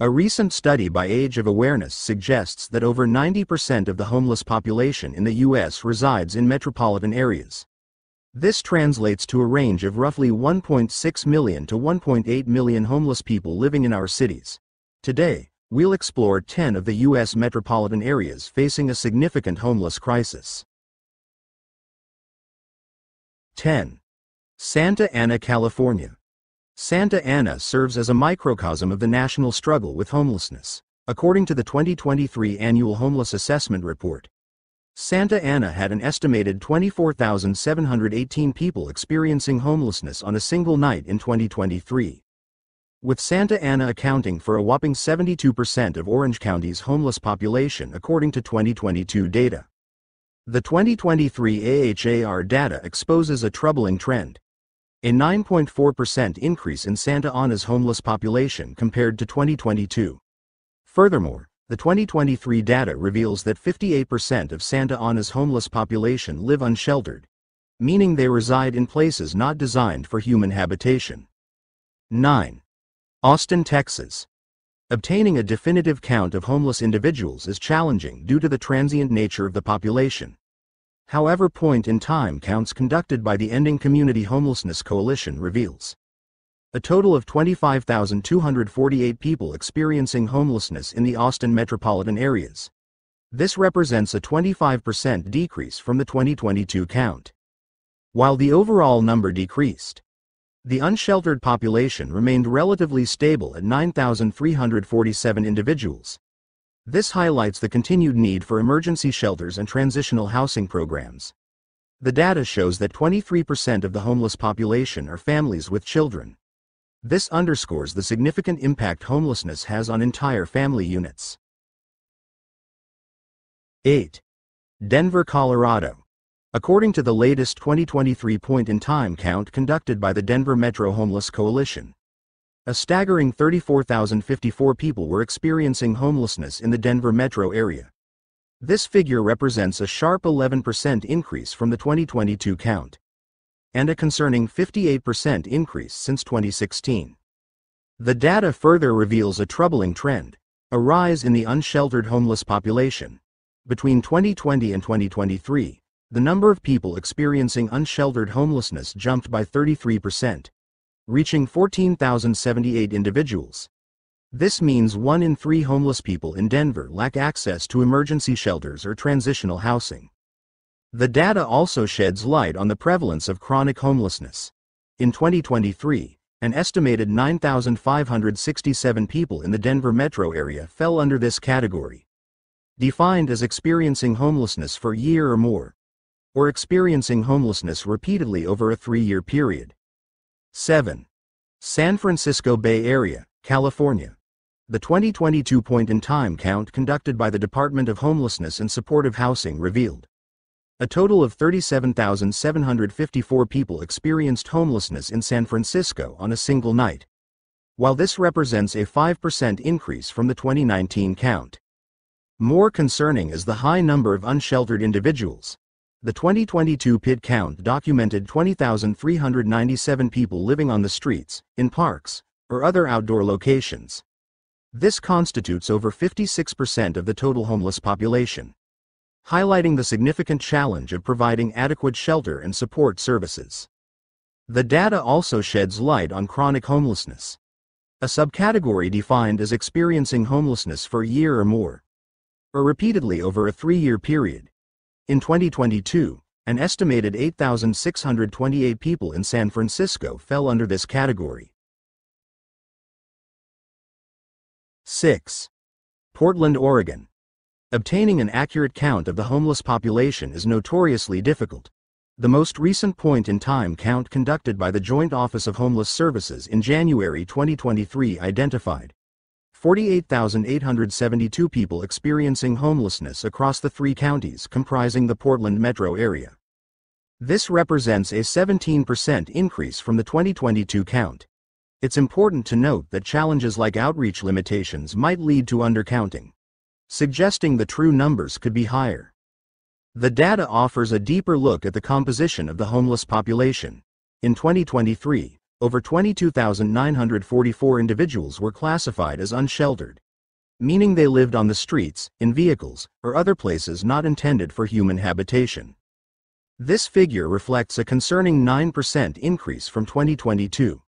A recent study by Age of Awareness suggests that over 90% of the homeless population in the U.S. resides in metropolitan areas. This translates to a range of roughly 1.6 million to 1.8 million homeless people living in our cities. Today, we'll explore 10 of the U.S. metropolitan areas facing a significant homeless crisis. 10. Santa Ana, California. Santa Ana serves as a microcosm of the national struggle with homelessness. According to the 2023 Annual Homeless Assessment Report, Santa Ana had an estimated 24,718 people experiencing homelessness on a single night in 2023. With Santa Ana accounting for a whopping 72% of Orange County's homeless population according to 2022 data. The 2023 AHAR data exposes a troubling trend. A 9.4% increase in Santa Ana's homeless population compared to 2022. Furthermore, the 2023 data reveals that 58% of Santa Ana's homeless population live unsheltered, meaning they reside in places not designed for human habitation. 9. Austin, Texas. Obtaining a definitive count of homeless individuals is challenging due to the transient nature of the population. However, point-in-time counts conducted by the Ending Community Homelessness Coalition reveals a total of 25,248 people experiencing homelessness in the Austin metropolitan areas. This represents a 25% decrease from the 2022 count. While the overall number decreased, the unsheltered population remained relatively stable at 9,347 individuals. This highlights the continued need for emergency shelters and transitional housing programs. The data shows that 23% of the homeless population are families with children. This underscores the significant impact homelessness has on entire family units. 8. Denver, Colorado. According to the latest 2023 point-in-time count conducted by the Denver Metro Homeless Coalition, a staggering 34,054 people were experiencing homelessness in the Denver metro area. This figure represents a sharp 11% increase from the 2022 count, and a concerning 58% increase since 2016. The data further reveals a troubling trend, a rise in the unsheltered homeless population. Between 2020 and 2023, the number of people experiencing unsheltered homelessness jumped by 33%. Reaching 14,078 individuals. This means 1 in 3 homeless people in Denver lack access to emergency shelters or transitional housing. The data also sheds light on the prevalence of chronic homelessness. In 2023, an estimated 9,567 people in the Denver metro area fell under this category. Defined as experiencing homelessness for a year or more, or experiencing homelessness repeatedly over a 3-year period. 7. San Francisco Bay Area, California. The 2022 point-in-time count conducted by the Department of Homelessness and Supportive Housing revealed a total of 37,754 people experienced homelessness in San Francisco on a single night. While this represents a 5% increase from the 2019 count. More concerning is the high number of unsheltered individuals. The 2022 PID count documented 20,397 people living on the streets, in parks, or other outdoor locations. This constitutes over 56% of the total homeless population, highlighting the significant challenge of providing adequate shelter and support services. The data also sheds light on chronic homelessness, a subcategory defined as experiencing homelessness for a year or more, or repeatedly over a 3-year period. In 2022, an estimated 8,628 people in San Francisco fell under this category. 6. Portland, Oregon. Obtaining an accurate count of the homeless population is notoriously difficult. The most recent point-in-time count conducted by the Joint Office of Homeless Services in January 2023 identified 48,872 people experiencing homelessness across the 3 counties comprising the Portland metro area. This represents a 17% increase from the 2022 count. It's important to note that challenges like outreach limitations might lead to undercounting, suggesting the true numbers could be higher. The data offers a deeper look at the composition of the homeless population. In 2023, over 22,944 individuals were classified as unsheltered, meaning they lived on the streets, in vehicles, or other places not intended for human habitation. This figure reflects a concerning 9% increase from 2022.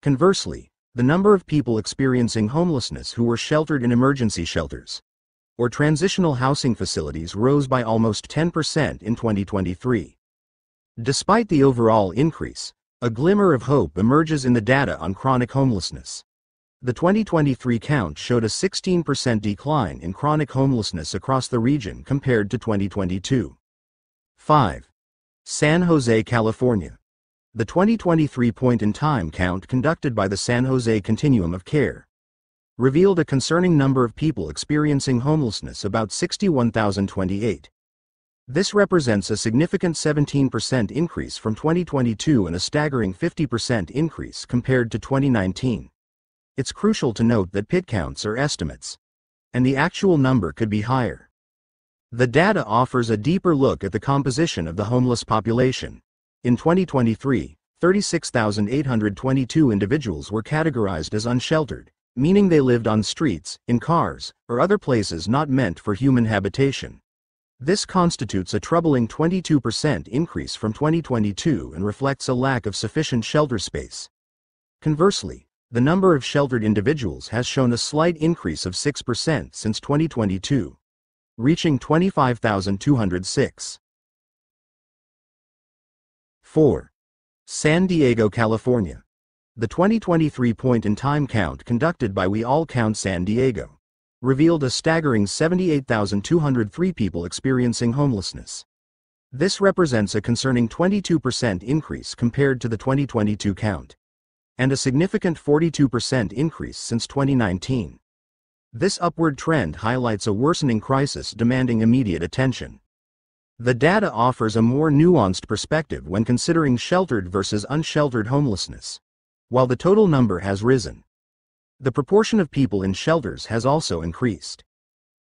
Conversely, the number of people experiencing homelessness who were sheltered in emergency shelters or transitional housing facilities rose by almost 10% in 2023. Despite the overall increase, a glimmer of hope emerges in the data on chronic homelessness. The 2023 count showed a 16% decline in chronic homelessness across the region compared to 2022. 5. San Jose, California. The 2023 point-in-time count conducted by the San Jose Continuum of Care revealed a concerning number of people experiencing homelessness, about 61,028. This represents a significant 17% increase from 2022 and a staggering 50% increase compared to 2019. It's crucial to note that PIT counts are estimates, and the actual number could be higher. The data offers a deeper look at the composition of the homeless population. In 2023, 36,822 individuals were categorized as unsheltered, meaning they lived on streets, in cars, or other places not meant for human habitation. This constitutes a troubling 22% increase from 2022 and reflects a lack of sufficient shelter space. Conversely, the number of sheltered individuals has shown a slight increase of 6% since 2022, reaching 25,206. 4. San Diego, California. The 2023 point-in-time count conducted by We All Count San Diego revealed a staggering 78,203 people experiencing homelessness. This represents a concerning 22% increase compared to the 2022 count, and a significant 42% increase since 2019. This upward trend highlights a worsening crisis demanding immediate attention. The data offers a more nuanced perspective when considering sheltered versus unsheltered homelessness. While the total number has risen, the proportion of people in shelters has also increased.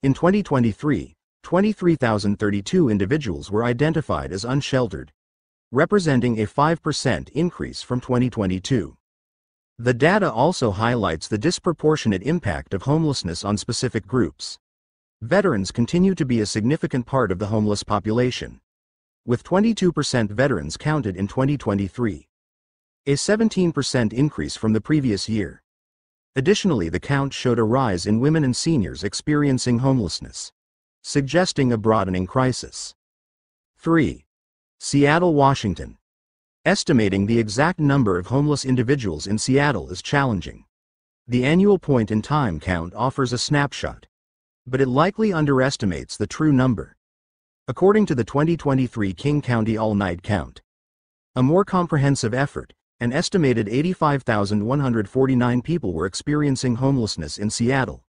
In 2023, 23,032 individuals were identified as unsheltered, representing a 5% increase from 2022. The data also highlights the disproportionate impact of homelessness on specific groups. Veterans continue to be a significant part of the homeless population, with 22% veterans counted in 2023, a 17% increase from the previous year. Additionally, the count showed a rise in women and seniors experiencing homelessness, suggesting a broadening crisis. 3. Seattle, Washington. Estimating the exact number of homeless individuals in Seattle is challenging. The annual point-in-time count offers a snapshot, but it likely underestimates the true number. According to the 2023 King County All-Night Count, a more comprehensive effort, an estimated 85,149 people were experiencing homelessness in Seattle.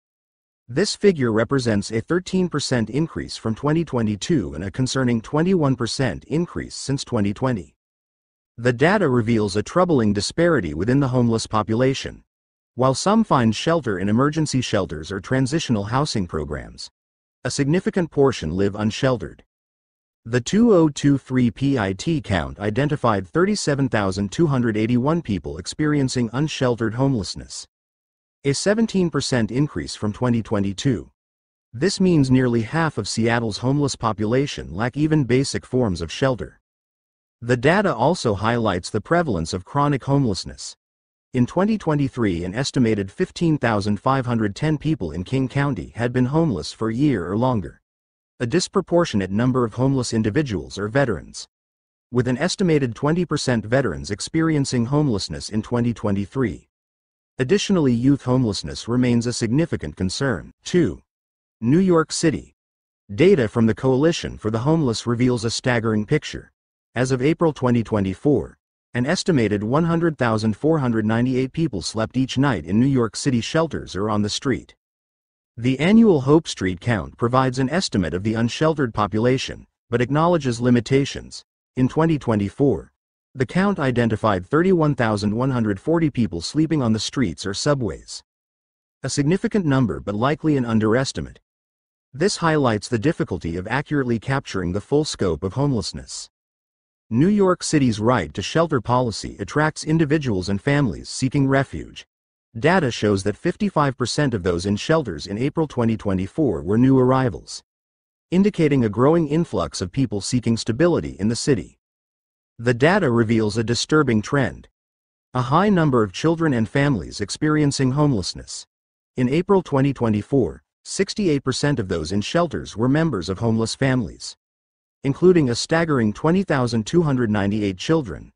This figure represents a 13% increase from 2022 and a concerning 21% increase since 2020. The data reveals a troubling disparity within the homeless population. While some find shelter in emergency shelters or transitional housing programs, a significant portion live unsheltered. The 2023 PIT count identified 37,281 people experiencing unsheltered homelessness, a 17% increase from 2022. This means nearly half of Seattle's homeless population lack even basic forms of shelter. The data also highlights the prevalence of chronic homelessness. In 2023, an estimated 15,510 people in King County had been homeless for a year or longer. A disproportionate number of homeless individuals are veterans, with an estimated 20% veterans experiencing homelessness in 2023. Additionally, youth homelessness remains a significant concern. 2. New York City. Data from the Coalition for the Homeless reveals a staggering picture. As of April 2024, an estimated 100,498 people slept each night in New York City shelters or on the street. The annual Hope Street count provides an estimate of the unsheltered population, but acknowledges limitations. In 2024, the count identified 31,140 people sleeping on the streets or subways. A significant number but likely an underestimate. This highlights the difficulty of accurately capturing the full scope of homelessness. New York City's right to shelter policy attracts individuals and families seeking refuge. Data shows that 55% of those in shelters in April 2024 were new arrivals, indicating a growing influx of people seeking stability in the city. The data reveals a disturbing trend: a high number of children and families experiencing homelessness. In April 2024, 68% of those in shelters were members of homeless families, including a staggering 20,298 children.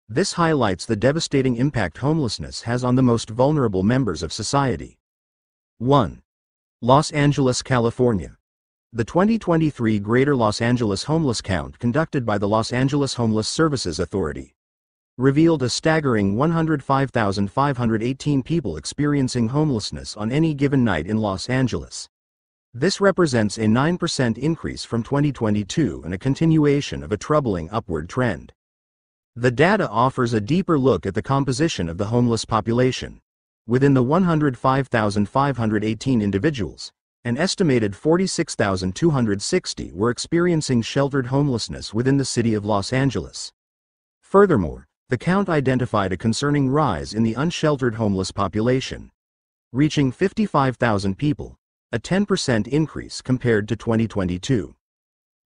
This highlights the devastating impact homelessness has on the most vulnerable members of society. 1. Los Angeles, California. The 2023 Greater Los Angeles Homeless Count conducted by the Los Angeles Homeless Services Authority revealed a staggering 105,518 people experiencing homelessness on any given night in Los Angeles. This represents a 9% increase from 2022 and a continuation of a troubling upward trend. The data offers a deeper look at the composition of the homeless population. Within the 105,518 individuals, an estimated 46,260 were experiencing sheltered homelessness within the city of Los Angeles. Furthermore, the count identified a concerning rise in the unsheltered homeless population, reaching 55,000 people, a 10% increase compared to 2022.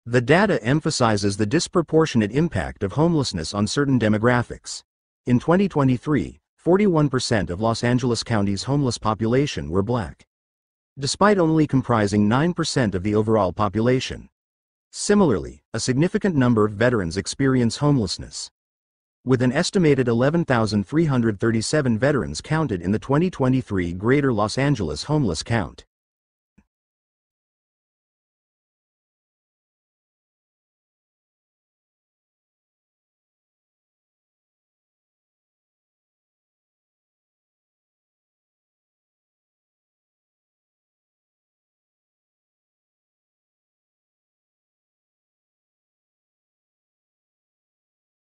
The data emphasizes the disproportionate impact of homelessness on certain demographics. In 2023, 41% of Los Angeles County's homeless population were Black, despite only comprising 9% of the overall population. Similarly, a significant number of veterans experience homelessness, with an estimated 11,337 veterans counted in the 2023 Greater Los Angeles Homeless Count.